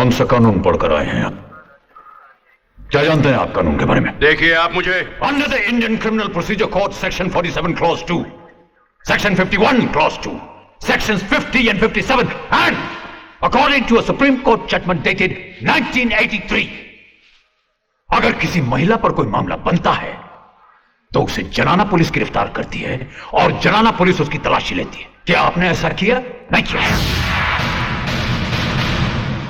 कौन सा कानून पढ़कर आए हैं आप? क्या जानते हैं आप कानून के बारे में? देखिए आप मुझे under the Indian criminal procedure code section 47 clause 2, section 51 clause 2, sections 50 and 57 and according to a Supreme Court judgment dated 1983, अगर किसी महिला पर कोई मामला बनता है तो उसे जनाना पुलिस गिरफ्तार करती है और जनाना पुलिस उसकी तलाशी लेती है। क्या आपने ऐसा किया? नहीं किया।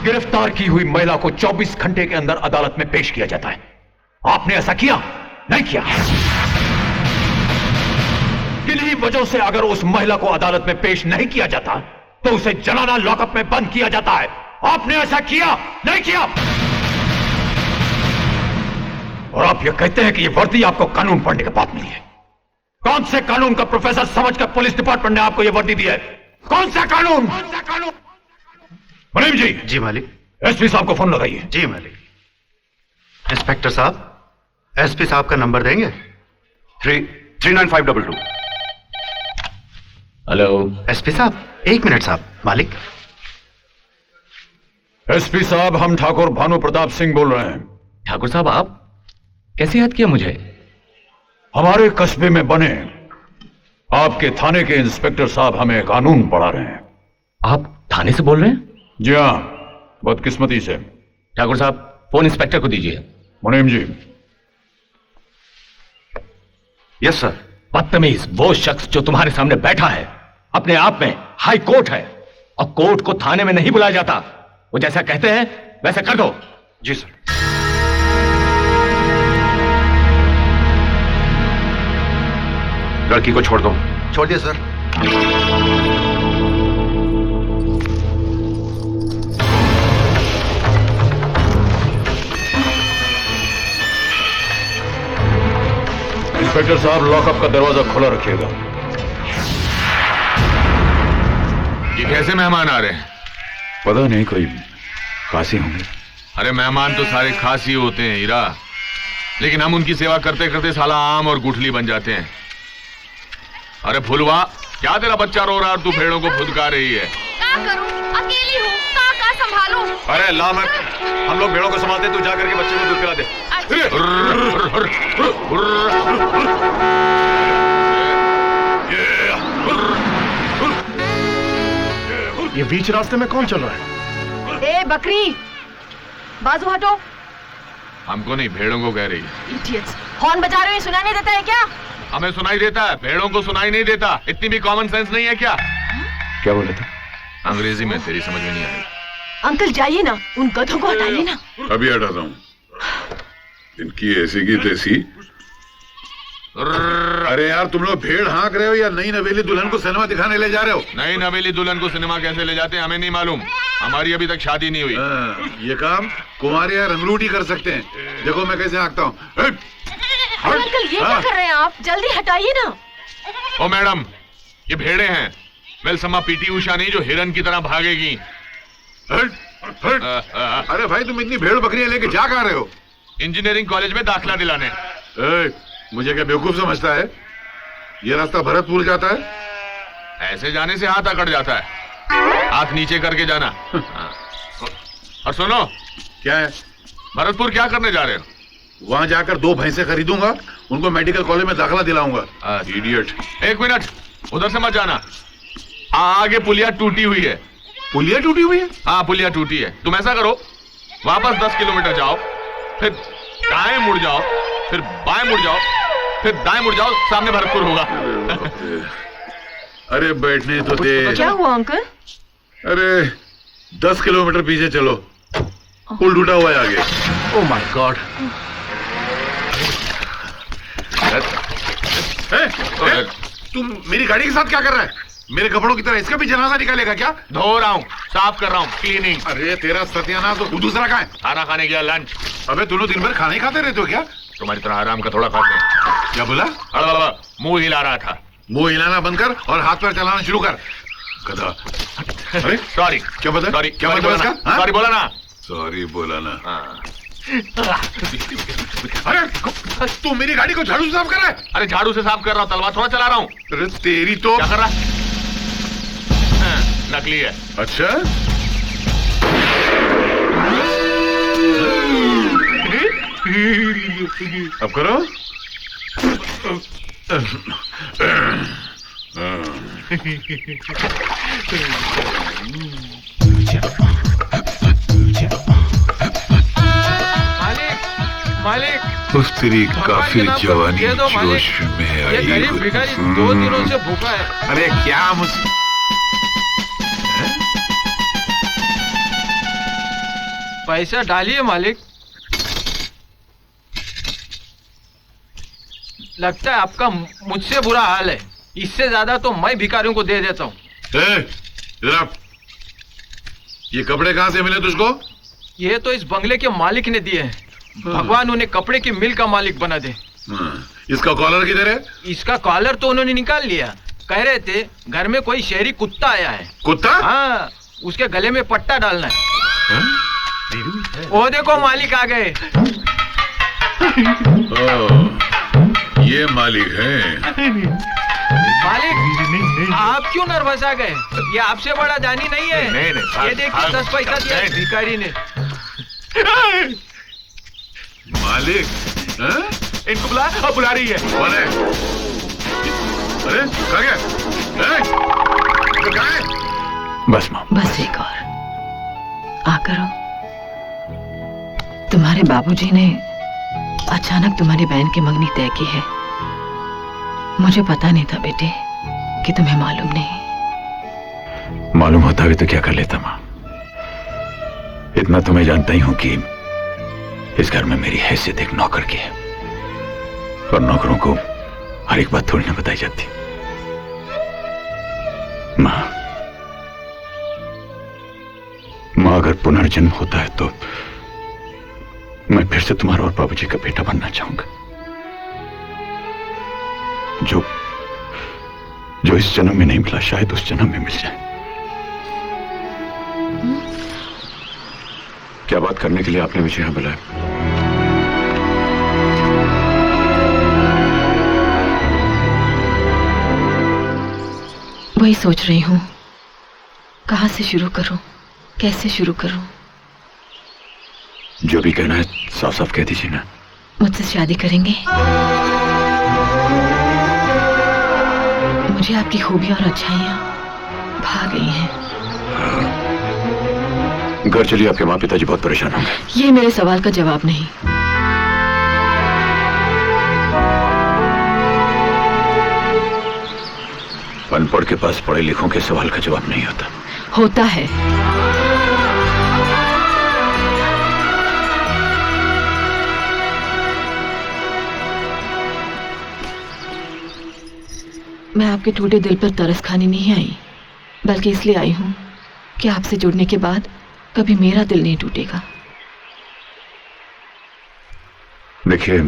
गिरफ्तार की हुई महिला को 24 घंटे के अंदर अदालत में पेश किया जाता है। आपने ऐसा किया? नहीं किया। किन्हीं वजहों से अगर उस महिला को अदालत में पेश नहीं किया जाता तो उसे जनाना लॉकअप में बंद किया जाता है। आपने ऐसा किया? नहीं किया। और आप ये कहते हैं कि ये वर्दी आपको कानून पढ़ने के बाद मिली है। कौन से कानून का प्रोफेसर समझकर पुलिस डिपार्टमेंट ने आपको ये वर्दी दी है? कौन सा कानून? कौन सा कानून? मुनीम जी। जी मालिक। एसपी साहब को फोन लगाइए। जी मालिक। इंस्पेक्टर साहब, एसपी साहब का नंबर देंगे? 39522। हेलो एसपी साहब, एक मिनट साहब। मालिक। एसपी साहब, हम ठाकुर भानु प्रताप सिंह बोल रहे हैं। ठाकुर साहब, आप कैसे याद किया मुझे? हमारे कस्बे में बने आपके थाने के इंस्पेक्टर साहब हमें कानून पढ़ा रहे हैं। आप थाने से बोल रहे हैं? जी हाँ, बदकिस्मती से। ठाकुर साहब, फोन इंस्पेक्टर को दीजिए। मुनीम जी। Yes sir. बदतमीज, वो शख्स जो तुम्हारे सामने बैठा है अपने आप में हाई कोर्ट है और कोर्ट को थाने में नहीं बुलाया जाता। वो जैसा कहते हैं वैसा कर दो। जी सर। लड़की को छोड़ दो। छोड़ दिया सर। इंस्पेक्टर साहब, लॉकअप का दरवाजा खुला रखिएगा। ये कैसे मेहमान आ रहे हैं? पता नहीं, कोई खासी होंगे। अरे मेहमान तो सारे खासी होते हैं हीरा, लेकिन हम उनकी सेवा करते करते साला आम और गुठली बन जाते हैं। अरे फुलवा, क्या तेरा बच्चा रो रहा है और तू भेड़ों को फुदका रही है? क्या करूं, अकेली हूँ, का संभालूं? अरे ला मत, हम लोग भेड़ों को संभालते, तू जा करके बच्चे को दूध पिला दे। ये बीच रास्ते में कौन चल रहा है? ए बकरी, बाजू हटो। हमको नहीं, भेड़ों को कह रही है। इडियट्स, हॉर्न बजा रहे हो, सुनाई नहीं देता है क्या? हमें सुनाई देता है, भेड़ों को सुनाई नहीं देता। इतनी भी कॉमन सेंस नहीं है क्या? क्या बोले थे? अंग्रेजी में तेरी समझ में नहीं आई। अंकल जाइए ना, उन गधों को हटाइए ना। अभी हटाता हूँ। इनकी ऐसी की तैसी। अरे यार, तुम लोग भेड़ हाँक रहे हो या नई नवेली दुल्हन को सिनेमा दिखाने ले जा रहे हो? नई नवेली दुल्हन को सिनेमा कैसे ले जाते हैं हमें नहीं मालूम। हमारी अभी तक शादी नहीं हुई। ये काम कुमार या रंगरूटी कर सकते हैं। देखो मैं कैसे हाँकता हूँ। अंकल ये क्या कर रहे हैं आप? जल्दी हटाइए ना। ओ मैडम, ये भेड़े हैं, वेलसमा पीटी उषा नहीं जो हिरन की तरह भागेगी। अरे भाई, तुम इतनी भेड़ बकरियां लेके जा कहाँ रहे हो? इंजीनियरिंग कॉलेज में दाखिला दिलाने। मुझे क्या बेवकूफ समझता है? ये रास्ता भरतपुर जाता है। ऐसे जाने से हाथ अकड़ जाता है, हाथ नीचे करके जाना। और सुनो, क्या है? भरतपुर क्या करने जा रहे हो? वहां जाकर 2 भैंसे खरीदूंगा, उनको मेडिकल कॉलेज में दाखिला दिलाऊंगा। इडियट। एक मिनट, उधर से मत जाना। आगे पुलिया टूटी हुई है। पुलिया टूटी हुई है? हाँ, पुलिया टूटी है। तुम ऐसा करो, वापस 10 किलोमीटर जाओ, फिर दाएं मुड़ जाओ, फिर बाएं मुड़ जाओ, फिर दाएं मुड़ जाओ, सामने भरतपुर होगा। अरे बैठने तो दे। क्या हुआ अंकल? अरे 10 किलोमीटर पीछे चलो, पुल टूटा हुआ है आगे। Oh my God. तुम मेरी गाड़ी के साथ क्या कर रहा है? मेरे कपड़ों की तरह इसका भी जनाजा निकालेगा क्या? धो रहा हूँ, साफ कर रहा हूँ, क्लीनिंग। अरे तेरा सत्यानाश, तो दूसरा कहाँ है? खाना खाने गया, लंच। अबे दोनों दिन भर खाना ही खाते रहते हो क्या? तुम्हारी तरह आराम का थोड़ा खाते हैं। क्या बोला? मुंह हिला रहा था। मुंह हिलाना बंद कर और हाथ पैर चलाना शुरू कर, गधा। अरे सॉरी। क्या बता? सॉरी, क्या बता इसका? सॉरी बोला ना। सॉरी बोला ना। हाँ। अरे तू मेरी गाड़ी को झाड़ू से साफ कर रहा है? अरे झाड़ू से साफ कर रहा हूँ, तलवार थोड़ा चला रहा हूँ। अरे तेरी तो। क्या कर रहा है? नकली है। अच्छा, अब करो। मालिक उस तेरी काफिर जवानी ये दो मालिक। जोश में ये आई गरीब हुई। भिखारी 2 दिनों से भूखा है। अरे क्या पैसा डालिए मालिक। लगता है आपका मुझसे बुरा हाल है। इससे ज्यादा तो मैं भिखारियों को दे देता हूँ। इधर आ। ये कपड़े कहाँ से मिले तुझको? ये तो इस बंगले के मालिक ने दिए हैं। भगवान उन्हें कपड़े की मिल का मालिक बना दे। इसका कॉलर किधर है? इसका कॉलर तो उन्होंने निकाल लिया। कह रहे थे घर में कोई शहरी कुत्ता आया है। कुत्ता? हाँ, उसके गले में पट्टा डालना है। वो देखो मालिक आ गए। ये मालिक है। मालिक आप क्यों नर्वस आ गए? ये आपसे बड़ा दानी नहीं है। नहीं, ये देखिए 10 पैसा दिया भिखारी ने। मालिक हाँ? इनको बुला रही है। कौन है? अरे कहाँ गया? तो कहाँ है? बस माँ, बस एक और आकर तुम्हारे बाबूजी ने अचानक तुम्हारी बहन की मंगनी तय की है। मुझे पता नहीं था बेटे कि तुम्हें मालूम नहीं। मालूम होता भी तो क्या कर लेता माँ। इतना तो मैं जानता ही हूं कि इस घर में मेरी हैसियत एक नौकर की है और नौकरों को हर एक बात थोड़ी ना बताई जाती। माँ अगर पुनर्जन्म होता है तो मैं फिर से तुम्हारा और बाबूजी का बेटा बनना चाहूंगा। जो इस जन्म में नहीं मिला शायद उस जन्म में मिल जाए। क्या बात करने के लिए आपने मुझे यहां बुलाया? वही सोच रही हूं, कहां से शुरू करूं, कैसे शुरू करूं। जो भी कहना है साफ साफ कह दीजिए ना। मुझसे शादी करेंगे? मुझे आपकी खूबियां और अच्छाइयां भा गई हैं। घर चलिए, आपके माँ पिताजी बहुत परेशान होंगे। ये मेरे सवाल का जवाब नहीं। अनपढ़ के पास पढ़े लिखों के सवाल का जवाब नहीं होता। होता है। मैं आपके टूटे दिल पर तरस खाने नहीं आई, बल्कि इसलिए आई हूं कि आपसे जुड़ने के बाद कभी मेरा दिल नहीं टूटेगा। देखिए,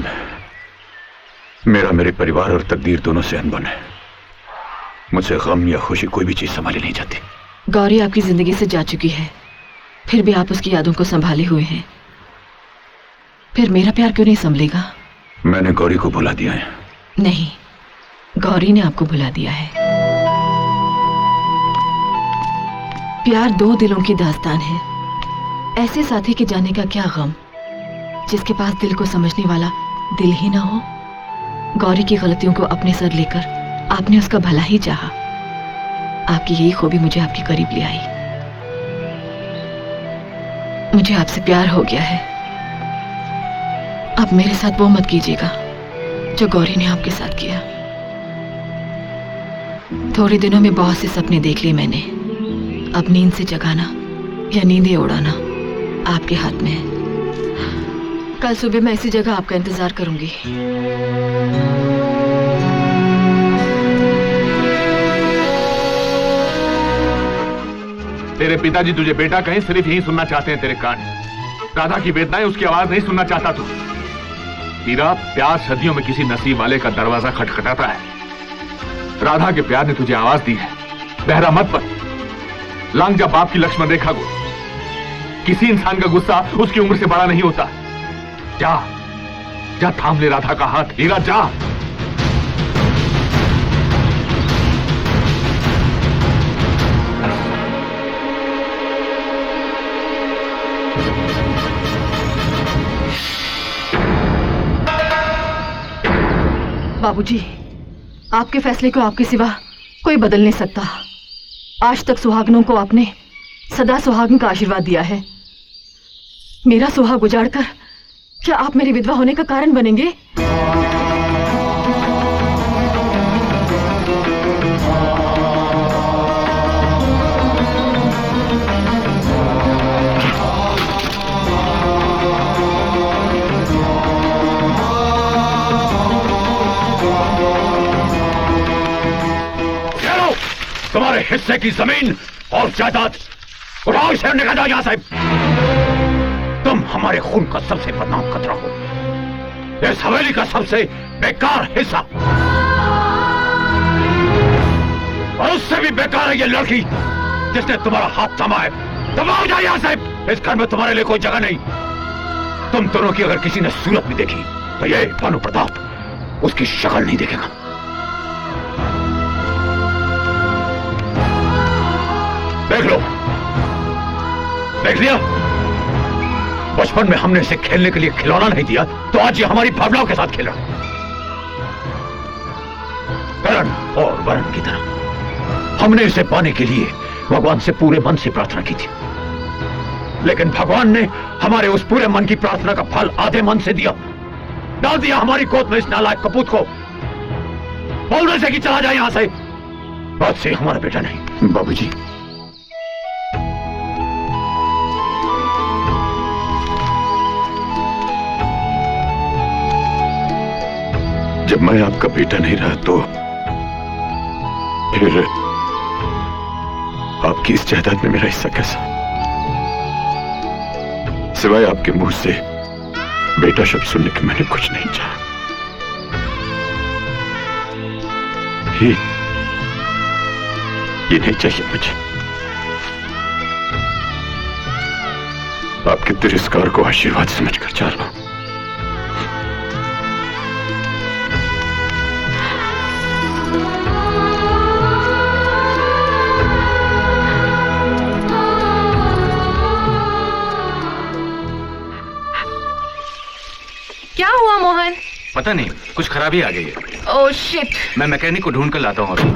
मेरा मेरे परिवार और तकदीर दोनों से अनबन है। मुझसे गम या खुशी कोई भी चीज संभाली नहीं जाती। गौरी आपकी जिंदगी से जा चुकी है, फिर भी आप उसकी यादों को संभाले हुए हैं। फिर मेरा प्यार क्यों नहीं संभलेगा? मैंने गौरी को भुला दिया है। नहीं, गौरी ने आपको भुला दिया है। प्यार 2 दिलों की दास्तान है। ऐसे साथी के जाने का क्या गम जिसके पास दिल को समझने वाला दिल ही ना हो। गौरी की गलतियों को अपने सर लेकर आपने उसका भला ही चाहा। आपकी यही खूबी मुझे आपके करीब ले आई। मुझे आपसे प्यार हो गया है। अब मेरे साथ वो मत कीजिएगा जो गौरी ने आपके साथ किया। थोड़े दिनों में बहुत से सपने देख लिए मैंने। अब नींद से जगाना या नींदें उड़ाना आपके हाथ में है। कल सुबह मैं इसी जगह आपका इंतजार करूंगी। तेरे पिताजी तुझे बेटा कहीं सिर्फ यही सुनना चाहते हैं तेरे कान। राधा की वेदनाएं, उसकी आवाज नहीं सुनना चाहता तू। हीरा, प्यार सदियों में किसी नसीब वाले का दरवाजा खटखटाता है। राधा के प्यार ने तुझे आवाज दी है। बहरा मत बन। लांग जा बाप की लक्ष्मण रेखा को। किसी इंसान का गुस्सा उसकी उम्र से बड़ा नहीं होता। जा जा, थाम ले राधा का हाथ। हीरा जा। बाबूजी, आपके फैसले को आपके सिवा कोई बदल नहीं सकता। आज तक सुहागनों को आपने सदा सुहागन का आशीर्वाद दिया है। मेरा सुहाग उजाड़कर क्या आप मेरी विधवा होने का कारण बनेंगे? तुम्हारे हिस्से की जमीन और जायदाद उठाओ, इसे निकाल दो यहां से। तुम हमारे खून का सबसे बदनाम खतरा हो, इस हवेली का सबसे बेकार हिस्सा, और उससे भी बेकार है ये लड़की जिसने तुम्हारा हाथ थामा है। दबाओ जाओ यहां से, इस घर में तुम्हारे लिए कोई जगह नहीं। तुम दोनों की अगर किसी ने सूरत भी देखी तो ये भानु प्रताप उसकी शक्ल नहीं देखेगा। देख लो, देख लिया? बचपन में हमने इसे खेलने के लिए खिलौना नहीं दिया तो आज ये हमारी भावनाओं के साथ खेल रहा है। करण और वरण की तरह हमने इसे पाने के लिए भगवान से पूरे मन से प्रार्थना की थी, लेकिन भगवान ने हमारे उस पूरे मन की प्रार्थना का फल आधे मन से दिया, डाल दिया हमारी गोद में इस नालायक कपूत को। बोलने से कि चला जाए यहां से, आज से हमारा बेटा नहीं। बाबूजी, जब मैं आपका बेटा नहीं रहा तो फिर आपकी इस जायदाद में मेरा हिस्सा कैसा? सिवाय आपके मुंह से बेटा शब्द सुनने के मैंने कुछ नहीं चाहा। ये नहीं चाहिए मुझे। आपके तिरस्कार को आशीर्वाद समझकर जा रहा हूं। क्या हुआ मोहन? पता नहीं, कुछ खराबी आ गई है। Oh shit. मैं मैकेनिक को ढूंढ कर लाता हूँ अभी।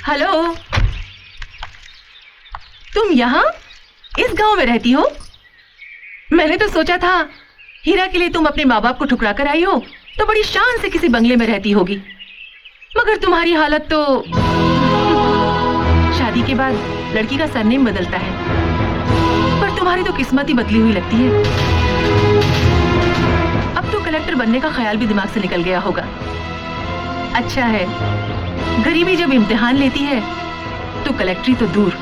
हेलो, तुम यहाँ इस गांव में रहती हो? मैंने तो सोचा था हीरा के लिए तुम अपने माँ बाप को ठुकरा कर आई हो तो बड़ी शान से किसी बंगले में रहती होगी, मगर तुम्हारी हालत तो शादी के बाद लड़की का सरनेम बदलता है, पर तुम्हारी तो किस्मत ही बदली हुई लगती है। अब तो कलेक्टर बनने का ख्याल भी दिमाग से निकल गया होगा। अच्छा है, गरीबी जब इम्तिहान लेती है तो कलेक्टरी तो दूर,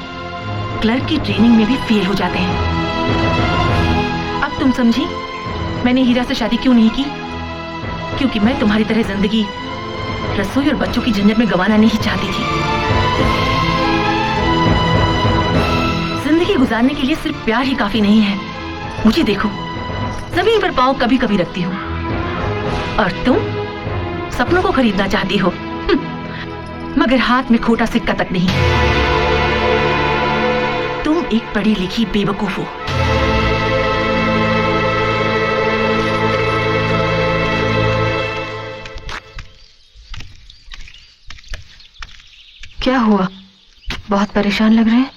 क्लर्क की ट्रेनिंग में भी फेल हो जाते हैं। अब तुम समझी मैंने हीरा से शादी क्यों नहीं की? क्योंकि मैं तुम्हारी तरह जिंदगी रसोई और बच्चों की झंझट में गंवाना नहीं चाहती थी। जिंदगी गुजारने के लिए सिर्फ प्यार ही काफी नहीं है। मुझे देखो, जमीन पर पांव कभी कभी रखती हूँ, और तुम सपनों को खरीदना चाहती हो, मगर हाथ में खोटा सिक्का तक नहीं। तुम एक पढ़ी लिखी बेवकूफ हो। क्या हुआ? बहुत परेशान लग रहे हैं।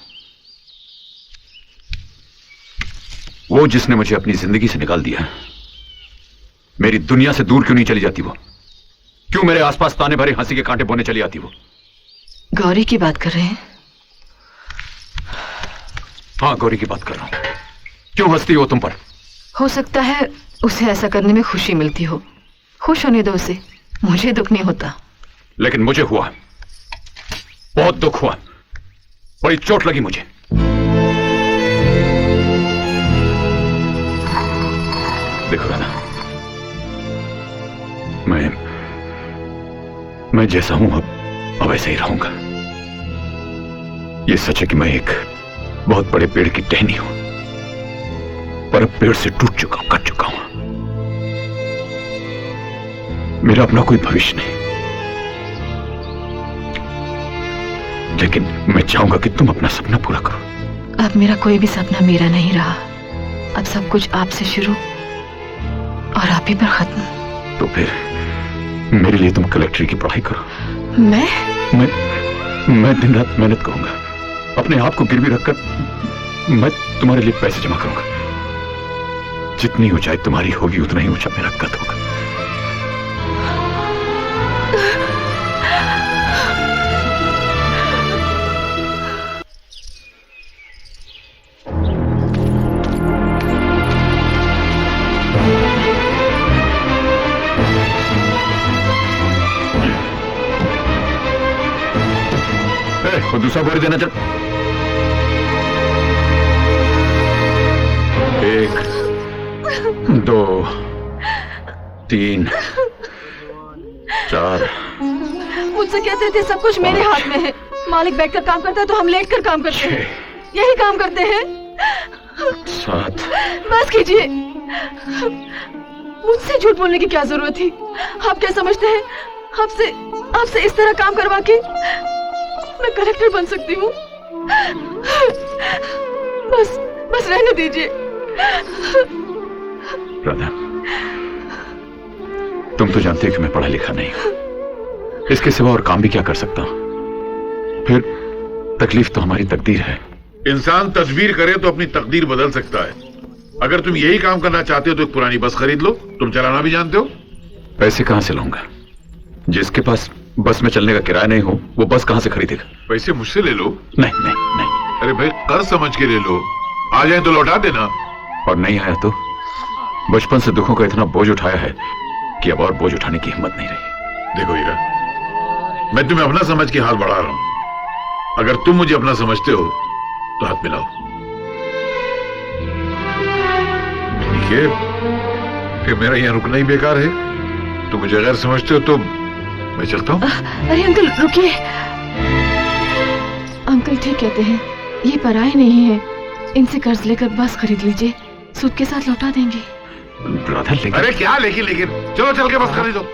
वो जिसने मुझे अपनी जिंदगी से निकाल दिया, मेरी दुनिया से दूर क्यों नहीं चली जाती? वो क्यों मेरे आसपास ताने भरे हंसी के कांटे बोने चली आती? वो गौरी की बात कर रहे हैं? हाँ, गौरी की बात कर रहा हूं। क्यों हंसती हो तुम पर? हो सकता है उसे ऐसा करने में खुशी मिलती हो। खुश होने दो उसे, मुझे दुख नहीं होता। लेकिन मुझे हुआ, बहुत दुख हुआ, बड़ी चोट लगी मुझे। देखो राधा, मैं जैसा हूं अब ऐसे ही रहूंगा। ये सच है कि मैं एक बहुत बड़े पेड़ की टहनी हूं, पर अब पेड़ से टूट चुका हूं, कट चुका हूं। मेरा अपना कोई भविष्य नहीं। लेकिन मैं चाहूंगा कि तुम अपना सपना पूरा करो। अब मेरा कोई भी सपना मेरा नहीं रहा। अब सब कुछ आपसे शुरू और आप ही पर खत्म। तो फिर मेरे लिए तुम कलेक्ट्री की पढ़ाई करो। मैं दिन रात मेहनत करूंगा, अपने आप को गिरवी रखकर मैं तुम्हारे लिए पैसे जमा करूंगा। जितनी ऊंचाई तुम्हारी होगी उतना ही ऊंचा मेरा कद होगा। वो दूसरा बोरी देना चल। 1 2 3 4। मुझसे कहते थे सब कुछ मेरे हाथ में है। मालिक बैठकर काम करता है तो हम लेटकर काम करते हैं। यही काम करते हैं। 7। बस कीजिए, मुझसे झूठ बोलने की क्या जरूरत थी? आप क्या समझते हैं आपसे इस तरह काम करवा के मैं कलेक्टर बन सकती हूँ? बस रहने दीजिए। राधा, तुम तो जानते हो कि मैं पढ़ा लिखा नहीं हूं। इसके सिवा और काम भी क्या कर सकता हूं? फिर तकलीफ तो हमारी तकदीर है। इंसान तदबीर करे तो अपनी तकदीर बदल सकता है। अगर तुम यही काम करना चाहते हो तो एक पुरानी बस खरीद लो। तुम चलाना भी जानते हो। पैसे कहां से लाऊंगा? जिसके पास बस में चलने का किराया नहीं हो वो बस कहां से खरीदेगा? पैसे मुझसे ले लो। नहीं। अरे भाई, कर्ज समझ के ले लो। आ जाए तो लौटा देना। और नहीं आया तो? बचपन से दुखों का इतना बोझ उठाया है कि अब और बोझ उठाने की हिम्मत नहीं रही। देखो हीरा, मैं तुम्हें अपना समझ के हाथ बढ़ा रहा हूं। अगर तुम मुझे अपना समझते हो तो हाथ मिलाओ। ठीक है कि मेरा यहाँ रुकना ही बेकार है? तुम मुझे अगर समझते हो तो मैं चलता हूँ। अरे अंकल रुकिए। अंकल ठीक कहते हैं, ये पराये नहीं है। इनसे कर्ज लेकर बस खरीद लीजिए, सूद के साथ लौटा देंगे। राधा, लेकिन अरे क्या लेकिन चलो चल के बस खरीदो।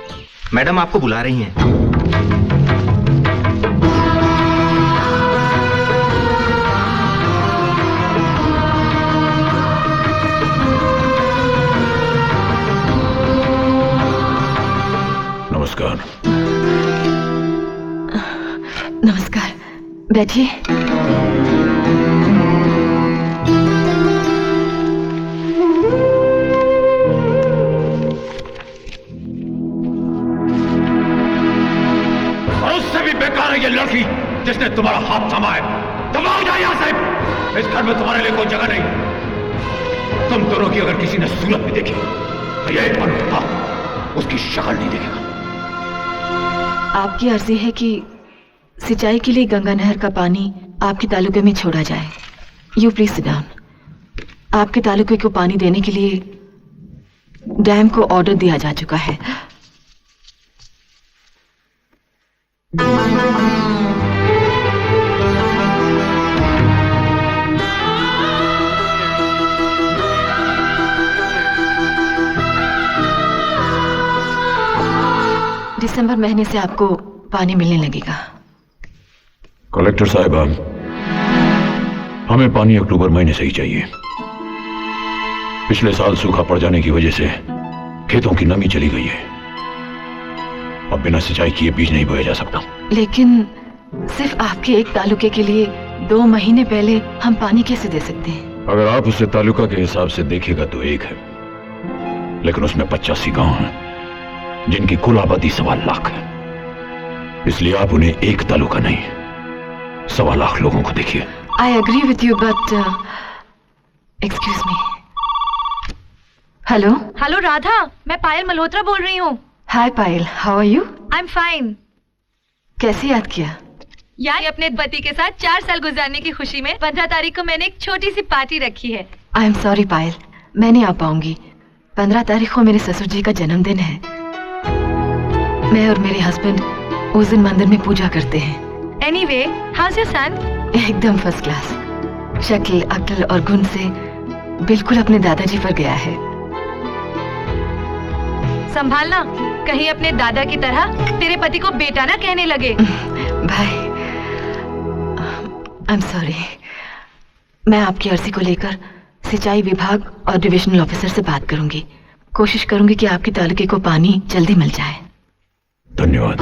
मैडम आपको बुला रही हैं। नमस्कार, बैठिए। और उससे भी बेकार है ये लड़की जिसने तुम्हारा हाथ थामा है। दबाओ जाए यहाँ से। इस घर में तुम्हारे लिए कोई जगह नहीं। तुम दोनों की अगर किसी ने सूरत भी देखी तो ये बनता उसकी शक्ल नहीं देखेगा। आपकी अर्जी है कि सिंचाई के लिए गंगा नहर का पानी आपके तालुके में छोड़ा जाए। You please sit down. आपके तालुके को पानी देने के लिए डैम को ऑर्डर दिया जा चुका है। दिसंबर महीने से आपको पानी मिलने लगेगा। कलेक्टर साहिबा, हमें पानी अक्टूबर महीने से ही चाहिए। पिछले साल सूखा पड़ जाने की वजह से खेतों की नमी चली गई है। अब बिना सिंचाई किए बीज नहीं बोया जा सकता। लेकिन सिर्फ आपके एक तालुके के लिए 2 महीने पहले हम पानी कैसे दे सकते हैं? अगर आप उसे तालुका के हिसाब से देखेगा तो एक है, लेकिन उसमें 85 गांव हैं जिनकी कुल आबादी 1.25 लाख है। इसलिए आप उन्हें एक तालुका नहीं 1.25 लाख लोगों को देखिए। I agree with you but excuse me. Hello hello Radha, मैं पायल मल्होत्रा बोल रही हूँ। Hi Payal, how are you? I am fine. कैसे याद किया? यार अपने पति के साथ 4 साल गुजारने की खुशी में 15 तारीख को मैंने एक छोटी सी पार्टी रखी है। आई एम सॉरी पायल, मैं नहीं आ पाऊंगी। 15 तारीख को मेरे ससुर जी का जन्मदिन है। मैं और मेरे हस्बैंड उस दिन मंदिर में पूजा करते हैं। Anyway, house your son? एकदम फर्स्ट क्लास। शक्ल, अक्ल और गुण से बिल्कुल अपने दादाजी पर गया है। संभालना, कहीं अपने दादा की तरह तेरे पति को बेटा ना कहने लगे। बाय। I am sorry. मैं आपकी अर्जी को लेकर सिंचाई विभाग और डिविजनल ऑफिसर से बात करूंगी। कोशिश करूंगी कि आपके तालुके को पानी जल्दी मिल जाए। धन्यवाद।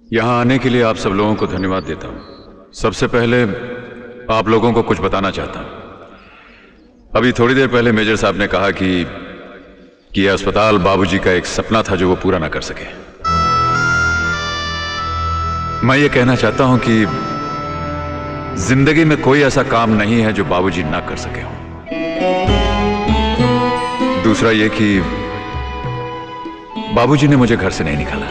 यहाँ आने के लिए आप सब लोगों को धन्यवाद देता हूँ। सबसे पहले आप लोगों को कुछ बताना चाहता हूँ। अभी थोड़ी देर पहले मेजर साहब ने कहा कि यह अस्पताल बाबूजी का एक सपना था जो वो पूरा ना कर सके। मैं ये कहना चाहता हूं कि जिंदगी में कोई ऐसा काम नहीं है जो बाबूजी ना कर सके हो। दूसरा ये कि बाबूजी ने मुझे घर से नहीं निकाला।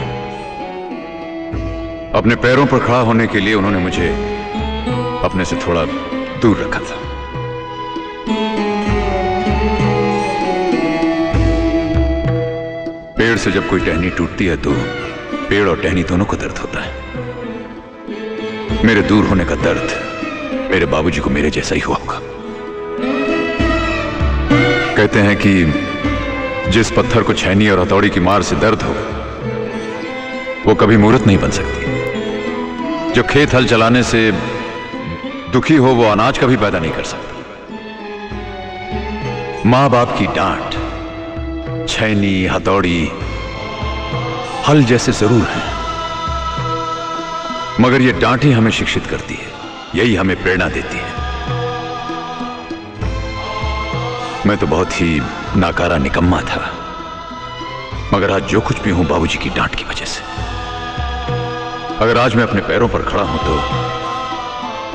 अपने पैरों पर खड़ा होने के लिए उन्होंने मुझे अपने से थोड़ा दूर रखा था। पेड़ से जब कोई टहनी टूटती है तो पेड़ और टहनी दोनों को दर्द होता है। मेरे दूर होने का दर्द मेरे बाबूजी को मेरे जैसा ही हुआ होगा। कहते हैं कि जिस पत्थर को छैनी और हथौड़ी की मार से दर्द हो वो कभी मूर्त नहीं बन सकती। जो खेत हल चलाने से दुखी हो वो अनाज कभी पैदा नहीं कर सकता। मां बाप की डांट, छैनी, हथौड़ी, हल जैसे जरूर हैं, मगर ये डांट ही हमें शिक्षित करती है, यही हमें प्रेरणा देती है। मैं तो बहुत ही नाकारा निकम्मा था, मगर आज जो कुछ भी हूं बाबूजी की डांट की वजह से। अगर आज मैं अपने पैरों पर खड़ा हूं तो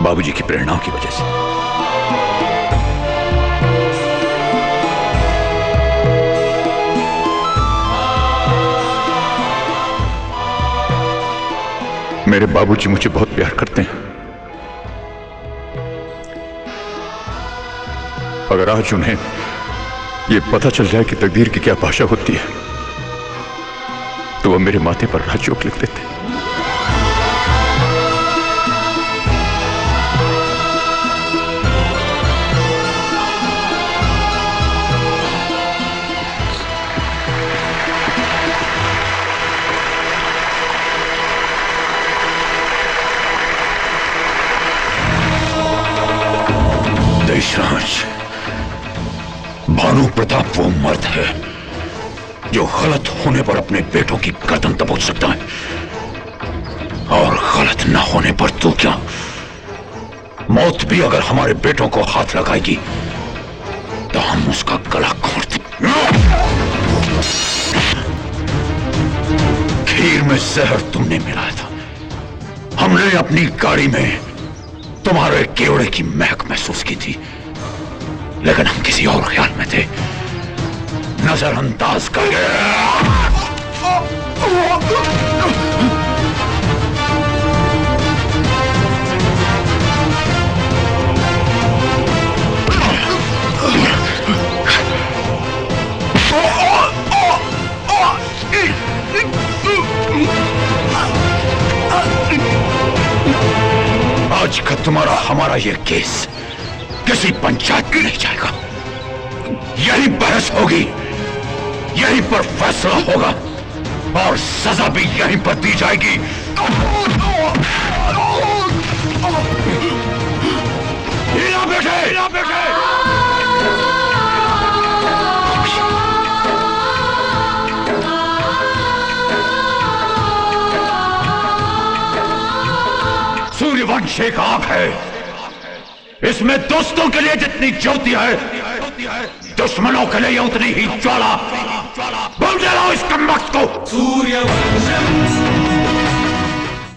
बाबूजी की प्रेरणाओं की वजह से। मेरे बाबूजी मुझे बहुत प्यार करते हैं। अगर आज उन्हें यह पता चल जाए कि तकदीर की क्या भाषा होती है तो वह मेरे माथे पर राजयोग लिख देते। देशराज, भानु प्रताप वो मर्द है जो गलत होने पर अपने बेटों की गर्दन दबोच सकता है, और गलत ना होने पर तो क्या, मौत भी अगर हमारे बेटों को हाथ लगाएगी तो हम उसका गला घोंट दें। खीर में जहर तुमने मिलाया था। हमने अपनी गाड़ी में तुम्हारे केवड़े की महक महसूस की थी, लेकिन हम किसी और ख्याल में थे। नजरअंदाज कर आज का तुम्हारा हमारा ये केस किसी पंचायत में नहीं जाएगा। यही बहस होगी, यहीं पर फैसला होगा और सजा भी यहीं पर दी जाएगी। हीरा बेटे, हीरा बेटे। सूर्यवंश एक आग है, इसमें दोस्तों के लिए जितनी ज्योति है दुश्मनों के लिए उतनी ही ज्वाला। बोल दे रहा हूं इस कमबख्त को। सूर्यवंश